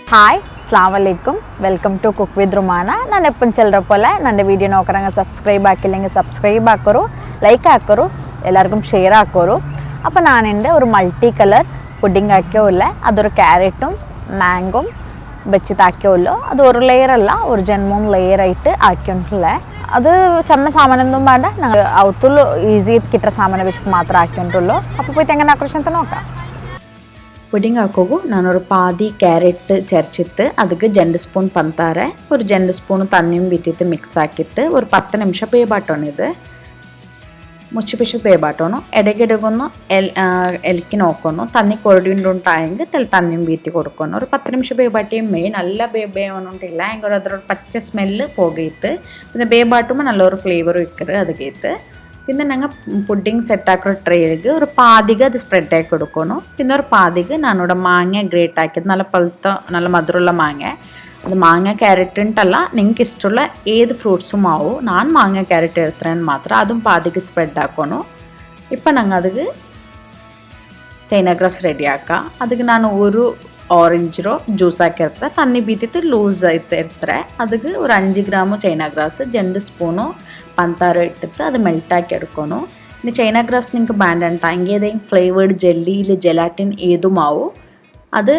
Hi ಅಸ್ಸಲಾಮು ಅಲೈಕುಮ್ welcome to cook with Rumana. ನಾನು ಎಪ್ಪನ್ ಚೆಲ್ಲರ ಪೋಲೆ ನನ್ನ ವೀಡಿಯೋ ನೋಕರಂಗೆ സബ്സ്ക്രൈബ് ആക്കില്ലെങ്കിൽ സബ്സ്ക്രൈബ് ആക്കോರು, ലൈക്ക് ആക്കോರು, എല്ലാവർക്കും ഷെയർ ആക്കോರು. അപ്പോൾ ഞാനെൻ്റെ ഒരു മൾട്ടി കളർ പുഡിംഗ് ആക്കിയുള്ളൂ. അതൊരു ക്യാരറ്റും മാംഗോയും വെച്ചിട്ടാക്കിയുള്ളൂ. അത് ഒരു ലെയർ അല്ല, ഒരു 2-3 ലെയർ ആയിട്ട് ആക്കിയിട്ടുള്ളേ. അത് ചെമ്മ സാമാനൊന്നും വേണ്ട, ഞങ്ങൾ അവത്തുള്ളൂ ഈസി കിട്ടുന്ന സാമാനം വെച്ചിട്ട് മാത്രമേ ആക്കിയിട്ടുള്ളൂ. അപ്പോൾ പോയിട്ട് എങ്ങനെ ആക്രോശത്തെ നോക്കാം. പുഡിംഗ് ಹಾಕೋಗು ನಾನೊರು ಪಾದಿ ಕ್ಯಾರೆಟ್ ಚರ್ಚಿತ್ತು, ಅದಕ್ಕೆ 2 ಸ್ಪೂನ್ ಪಂತಾರೆ, ഒരു 2 സ്പൂൺ തണ്ണിയും വിത്തിട്ട് മിക്സ് ആക്കിയിട്ട് ഒരു 10 നിമിഷം പേബാട്ടോണം. ഇത് മുച്ചിപ്പിച്ച് പേബാട്ടോണം. ഇടയ്ക്കിടയ്ക്കൊന്ന് എലിക്ക് നോക്കണം. തന്നി കൊരടിണ്ടുണ്ടായെങ്കിൽ തണ്ണിയും വീത്തി കൊടുക്കണം. ഒരു 10 നിമിഷം പേബാട്ടിയും മെയിൻ നല്ല ಬೇಯೊನುಂಟಿಲ್ಲ ಹೆಂಗೆ ಅದರ പച്ച സ്മെല്ല് പോകയിട്ട് പിന്നെ ಬೇಬಾട്ടുമ്പോൾ നല്ലൊരു ഫ്ലേവർ വെക്കരുത് അതുകേത്ത്. പിന്നെ ഞങ്ങൾ പുഡിംഗ് സെറ്റാക്കുന്ന ട്രേയിലേക്ക് ഒരു പാതിക അത് സ്പ്രെഡ് ആക്കി കൊടുക്കണം. പിന്നെ ഒരു പാതിക ഞാനിവിടെ മാങ്ങ ഗ്രേറ്റ് ആക്കിയത്, നല്ല പഴുത്ത നല്ല മധുരമുള്ള മാങ്ങ. അത് മാങ്ങ ക്യാരറ്റ് ഉണ്ടല്ല, നിങ്ങൾക്ക് ഇഷ്ടമുള്ള ഏത് ഫ്രൂട്ട്സും ആവും. ഞാൻ മാങ്ങ ക്യാരറ്റ് എടുത്തതിന് മാത്രം അതും പാതിക്ക് സ്പ്രെഡ് ആക്കണം. ഇപ്പം ഞങ്ങൾ അതിക്ക് ചൈന ഗ്രാസ് റെഡി ആക്കാം. അതിക്ക് ഞാൻ ഒരു ഓറഞ്ചിರೋ ಜ್ಯೂಸ್ ಹಾಕಿರ್ತಾರೆ, ತಣ್ಣಿ ಬೀತಿತ್ತು ಲೂಸ್ ಆಯ್ತು ಇರ್ತಾರೆ. ಅದಕ್ಕೆ ഒരു 5 ഗ്രാം ചൈന ഗ്രാസ് 2 സ്പൂണു പഞ്ചാര ഇട്ടിട്ട് അത് മെൽട്ടാക്കി എടുക്കണം. ഇനി ചൈന ഗ്രാസ് നിങ്ങൾക്ക് വേണ്ടിട്ടാണെങ്കിൽ ഏതെങ്കിലും ഫ്ലേവേർഡ് ജെല്ലി ഇല്ല ജെലാറ്റിൻ ഏതുമാവും അത്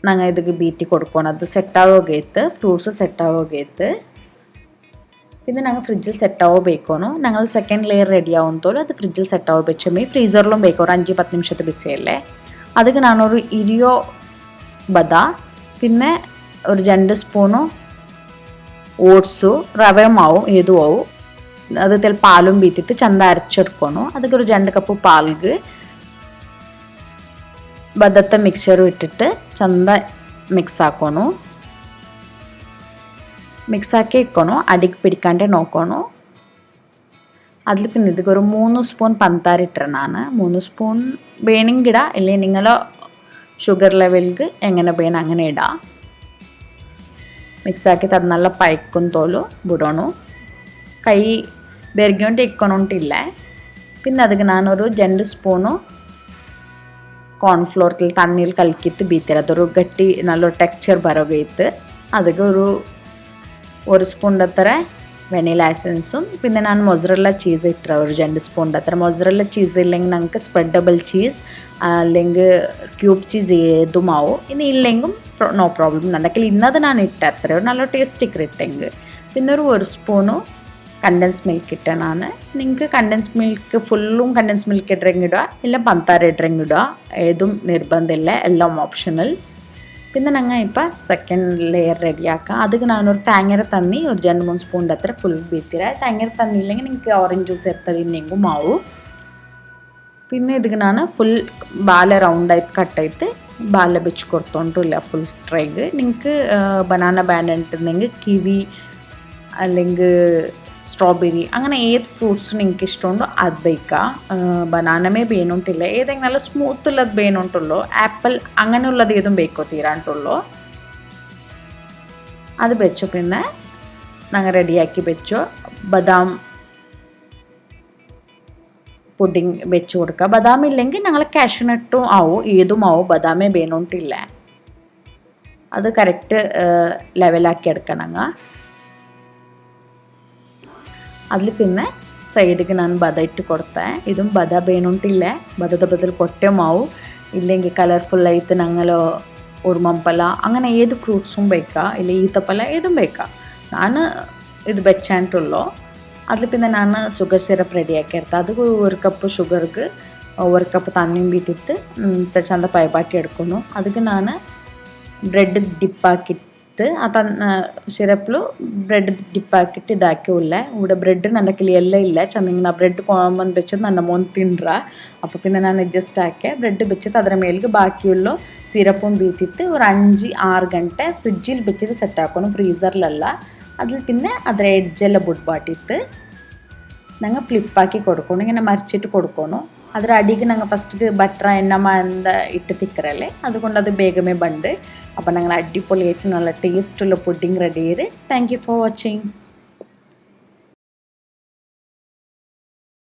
ഞങ്ങൾ ഇതിക്ക് ബീറ്റി കൊടുക്കണം. അത് സെറ്റാവുകയത്ത് ഫ്രൂട്ട്സ് സെറ്റാവുകയത്ത് പിന്നെ ഞങ്ങൾ ഫ്രിഡ്ജിൽ സെറ്റാവോ ಬೇಕോണോ. ഞങ്ങൾ സെക്കൻഡ് ലെയർ റെഡി ആവുന്നതോളം അത് ഫ്രിഡ്ജിൽ സെറ്റാവോ വെച്ചമേ ഫ്രീസറിലും ಬೇಕೋ ഒരു 5-10 നിമിഷത്തെ ബിസിയല്ലേ. ಅದಕ್ಕೆ ನಾನೊರು ಇರಿಯೋ ബദാം പിന്നെ ഒരു 2 സ്പൂണു ഓട്സു റവ മാവും ഏതും ആവും. അത് തെൽ പാലും ബീത്തിട്ട് ചന്ത അരച്ചെടുക്കണം. ಅದಕ್ಕೆ ഒരു 2 കപ്പ് പാൽക്ക് ബദത്തെ മിക്സറും ഇട്ടിട്ട് ചന്ത മിക്സ് ആക്കണം. മിക്സ് ആക്കി ഇക്കണം, അടിക്ക് പിടിക്കാണ്ട് നോക്കണം. അതിൽ പിന്നെ ഇതിക്ക് ഒരു 3 സ്പൂൺ പഞ്ചാര ഇട്ടേ. ഞാൻ 3 സ്പൂൺ വേണമെങ്കിൽ ഇടാം, ഇല്ലെങ്കിൽ നിങ്ങൾ ഷുഗർ ലെവലിക്ക് എങ്ങനെ വേണം അങ്ങനെ ഇടാം. മിക്സ് ആക്കിയിട്ട് അത് നല്ല പയക്കും തോലും വിടണം. കൈ ಬೆರ್ಗಿಕೊಂಡು ಇಕ್ಕೊಂಟಿಲ್ಲ. പിന്നെ ಅದಕ್ಕೆ ನಾನೊರು 2 ಸ್ಪೂನು കോൺഫ്ലോർ തണ്ണിയിൽ കലക്കിയിട്ട് ബീത്തര അതൊരു ഗട്ടി നല്ലൊരു ടെക്സ്ചർ ബറവെയ്ത്ത്. ಅದಕ್ಕೆ ഒരു സ്പൂണിൻ്റെ അത്ര വെനില എസൻസും പിന്നെ ഞാൻ മൊസറല്ല ചീസ് ഇട്ട ഒരു 2 സ്പൂണിൻ്റെ അത്ര. മൊസറല്ല ചീസ് ഇല്ലെങ്കിൽ ഞങ്ങൾക്ക് സ്പ്രെഡബിൾ ചീസ് അല്ലെങ്കിൽ ക്യൂബ് ചീസ് ഏതും ആവും. ഇനി ഇല്ലെങ്കിലും നോ പ്രോബ്ലം. നടക്കിൽ ഇന്നത് ഞാൻ ഇട്ട അത്ര ഒരു നല്ല ടേസ്റ്റ് ഇട്ടെങ്കിൽ. പിന്നെ ഒരു സ്പൂണു കണ്ടൻസ് മിൽക്ക് ഇട്ട. ഞാൻ നിങ്ങൾക്ക് കണ്ടൻസ് മിൽക്ക് ഫുള്ളും കണ്ടൻസ് മിൽക്ക് ഇട്ടെങ്കിൽ ഇടുക, ഇല്ല പഞ്ചാര ഇട്ടെങ്കിൽ ഇടുക, ഏതും നിർബന്ധമില്ല, എല്ലാം ഓപ്ഷണൽ. പിന്നെ ഞങ്ങൾ ഇപ്പം സെക്കൻഡ് ലെയർ റെഡിയാക്കാം. അതിക്ക് ഞാനൊരു തേങ്ങര തന്നി ഒരു 2-3 സ്പൂണിൻ്റെ അത്ര ഫുൾ ബീത്തിര. തേങ്ങര തന്നി ഇല്ലെങ്കിൽ നിങ്ങൾക്ക് ഓറഞ്ച് ജ്യൂസ് എടുത്തതിനെങ്കിലും ആവും. പിന്നെ ഇതിക്ക് ഞാൻ ഫുൾ ബാല റൗണ്ടായിട്ട് കട്ടായിട്ട് ബാല വെച്ച് കൊടുത്തോണ്ടില്ല ഫുൾ ട്രൈക്ക്. നിങ്ങൾക്ക് ബനാന ബാൻഡ് ഇട്ടുണ്ടെങ്കിൽ കിവി അല്ലെങ്കിൽ സ്ട്രോബെറി അങ്ങനെ ഏത് ഫ്രൂട്ട്സ് നിങ്ങൾക്ക് ഇഷ്ടമുണ്ടോ അത് വയ്ക്കാം. ബനാനമേ വേണോട്ടില്ല, ഏതെങ്കിലും നല്ല സ്മൂത്ത് ഉള്ളത് വേണോട്ടുള്ളൂ. ആപ്പിൾ അങ്ങനെയുള്ളത് ഏതും വേക്കോ തീരാണ്ടുള്ളൂ. അത് വെച്ചോ. പിന്നെ ഞങ്ങൾ റെഡിയാക്കി വെച്ചോ. ബദാം പുഡിംഗ് വെച്ച് കൊടുക്കുക. ബദാം ഇല്ലെങ്കിൽ ഞങ്ങൾ കാഷ്യൂനട്ടും ആവും, ഏതും ആവും. ബദാമേ വേണോട്ടില്ല, അത് കറക്റ്റ് ലെവലാക്കി എടുക്കണം. അതിൽ പിന്നെ സൈഡിക്ക് ഞാൻ ബദ ഇട്ട് കൊടുത്തേ. ഇതും ബദ വേണോട്ടില്ല, ബദത്തെ ബദൽ കൊറ്റമാവും. ഇല്ലെങ്കിൽ കളർഫുള്ളായിട്ട് ഞങ്ങൾ ഉറുമമ്പല അങ്ങനെ ഏത് ഫ്രൂട്ട്സും വയ്ക്കാം, ഇല്ലെങ്കിൽ ഈത്തപ്പല ഏതും വയ്ക്കാം. ഞാൻ ഇത് വെച്ചിട്ടുള്ളൂ. അതിൽ പിന്നെ ഞാൻ ഷുഗർ സിറപ്പ് റെഡിയാക്കി എടുത്തത്. അത് 1 കപ്പ് ഷുഗർക്ക് 1 കപ്പ് തണ്ണിയും വീത്തിട്ട് ചന്ത പയപ്പാട്ടി എടുക്കുന്നു. അതിക്ക് ഞാൻ ബ്രെഡ് ഡിപ്പാക്കിയിട്ട് ആ സിറപ്പിൽ ബ്രെഡ് ഡിപ്പാക്കിയിട്ട് ഇതാക്കിയില്ല. ഇവിടെ ബ്രെഡ് ನನಗೆ ಎಲ್ಲ ಇಲ್ಲ ಚೆಂದ ನಾ ಬ್ರೆಡ್ ಕೊಂಬಂದು ಬೆಚ್ಚದು ನನ್ನ മോൻ ತಿನ್ರ. അപ്പോൾ പിന്നെ ഞാൻ അഡ്ജസ്റ്റ് ആക്കിയ ബ്രെഡ് വെച്ചിട്ട് അതിന് മേലേക്ക് ബാക്കിയുള്ള സിറപ്പും വീത്തിട്ട് ഒരു 5-6 ಗಂಟೆ ഫ്രിഡ്ജിൽ വെച്ചിട്ട് സെറ്റ് ആക്കണം, ഫ്രീസറിലല്ല. അതിൽ പിന്നെ അതിൽ എഡ്ജെല്ലാം ബുഡ്ബാട്ടിട്ട് ഞങ്ങൾ ഫ്ലിപ്പാക്കി കൊടുക്കണം, ഇങ്ങനെ മരിച്ചിട്ട് കൊടുക്കണം. ಅದರ ಅಡಿಗೆ ನಂಗೆ ಫಸ್ಟ್ಗೆ ಬಟ್ರ ಎಣ್ಣಮ್ಮ ಅಂದ ಇಟ್ಟು ತಿಕ್ಕರಲ್ಲೇ, അതുകൊണ്ട് അത് ಬೇಗമേ ബണ്ട്. അപ്പോൾ ഞങ്ങൾ അടിപൊളിയായിട്ട് നല്ല ടേസ്റ്റുള്ള പുഡിംഗ് റെഡി ചെയ്ത്. Thank you for watching.